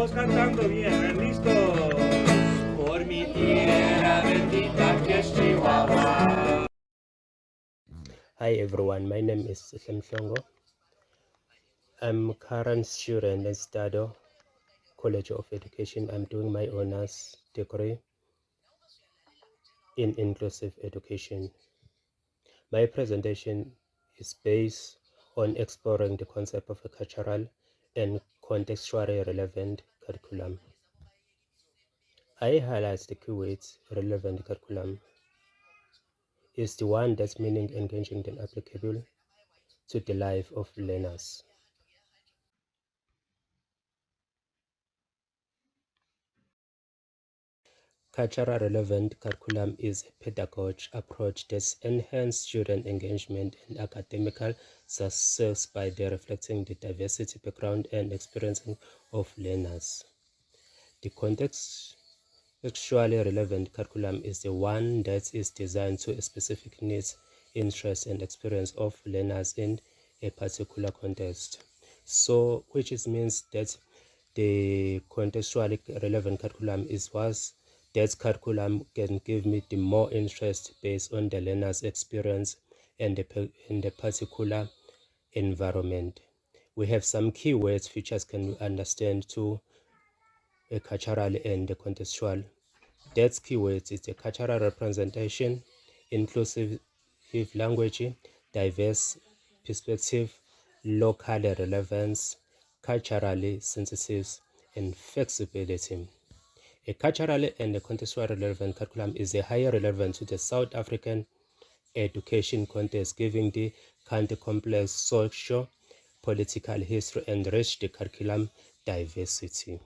Todos cantando bien, listos. Por mi tierra bendita que es Chihuahua. Hi everyone, my name is Shongo. I'm a current student at Stado College of Education. I'm doing my honors degree in inclusive education. My presentation is based on exploring the concept of a cultural and contextually relevant curriculum. I highlight the keywords relevant curriculum is the one that's meaning engaging and applicable to the life of learners. Cultural relevant curriculum is a pedagogic approach that enhances student engagement and academical success by reflecting the diversity, background, and experiencing of learners. The contextually relevant curriculum is the one that is designed to specific needs, interests, and experience of learners in a particular context. So, which means that the contextually relevant curriculum was that curriculum can give me the more interest based on the learner's experience and the particular environment. We have some keywords features can understand to a cultural and the contextual. That keywords is the cultural representation, inclusive language, diverse perspective, local relevance, culturally sensitive, and flexibility. A culturally and a contextually relevant curriculum is a higher relevance to the South African education context, giving the country complex social, political history and rich the curriculum diversity.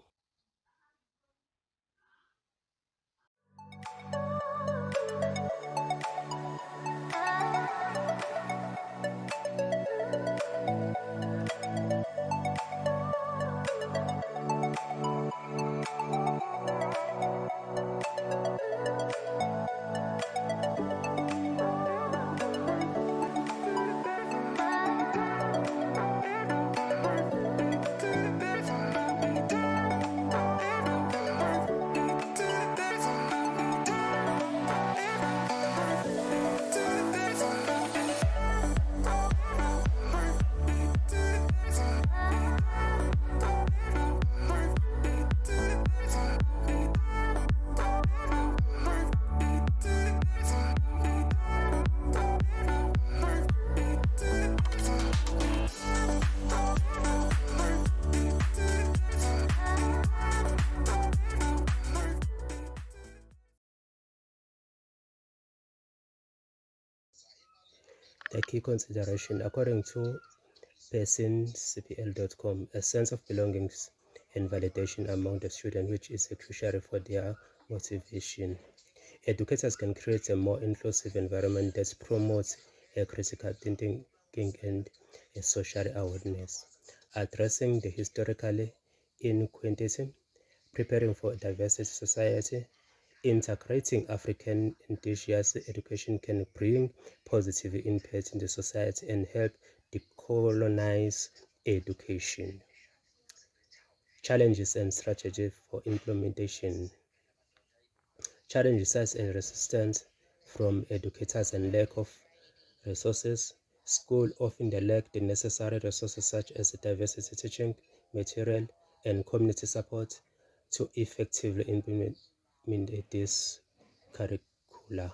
The key consideration, according to personcpl.com, a sense of belongings and validation among the students, which is crucial for their motivation. Educators can create a more inclusive environment that promotes a critical thinking and a social awareness, addressing the historically inequality, preparing for a diverse society. Integrating African indigenous education can bring positive impact in the society and help decolonize education. Challenges and strategies for implementation. Challenges such as resistance from educators and lack of resources. Schools often lack the necessary resources such as diversity teaching material and community support to effectively implement this curricula.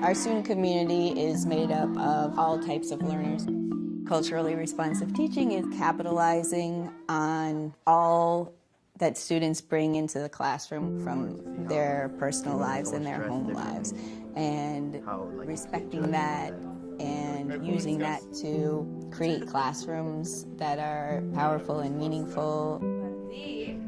Our student community is made up of all types of learners. Culturally responsive teaching is capitalizing on all that students bring into the classroom from their personal lives and their home lives, and respecting that and using that to create classrooms that are powerful and meaningful.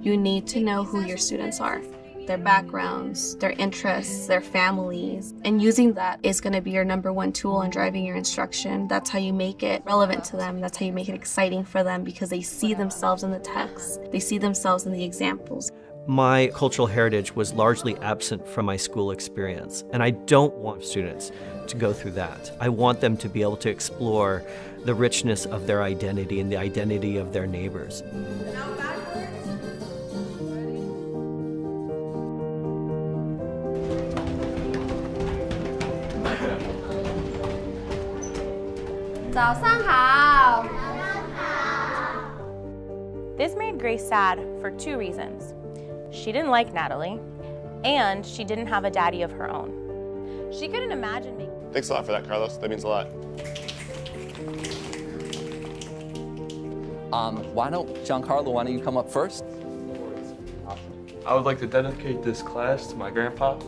You need to know who your students are, their backgrounds, their interests, their families, and using that is going to be your number one tool in driving your instruction. That's how you make it relevant to them. That's how you make it exciting for them, because they see themselves in the text. They see themselves in the examples. My cultural heritage was largely absent from my school experience, and I don't want students to go through that. I want them to be able to explore the richness of their identity and the identity of their neighbors. This made Grace sad for two reasons. She didn't like Natalie, and she didn't have a daddy of her own. She couldn't imagine being... Thanks a lot for that, Carlos. That means a lot. Why don't, Giancarlo, why don't you come up first? I would like to dedicate this class to my grandpa.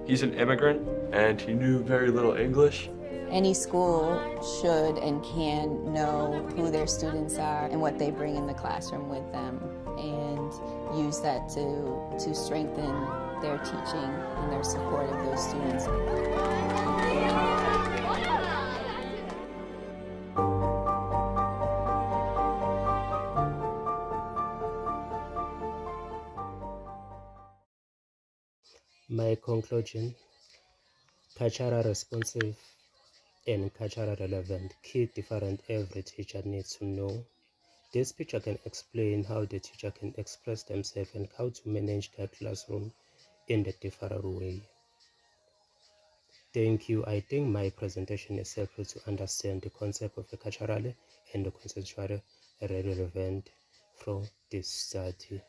He's an immigrant, and he knew very little English. Any school should and can know who their students are and what they bring in the classroom with them, and use that to strengthen their teaching and their support of those students. My conclusion: cultural responsive and cultural relevant, key different every teacher needs to know. This picture can explain how the teacher can express themselves and how to manage their classroom in a different way. Thank you. I think my presentation is helpful to understand the concept of the cultural and the conceptual relevant from this study.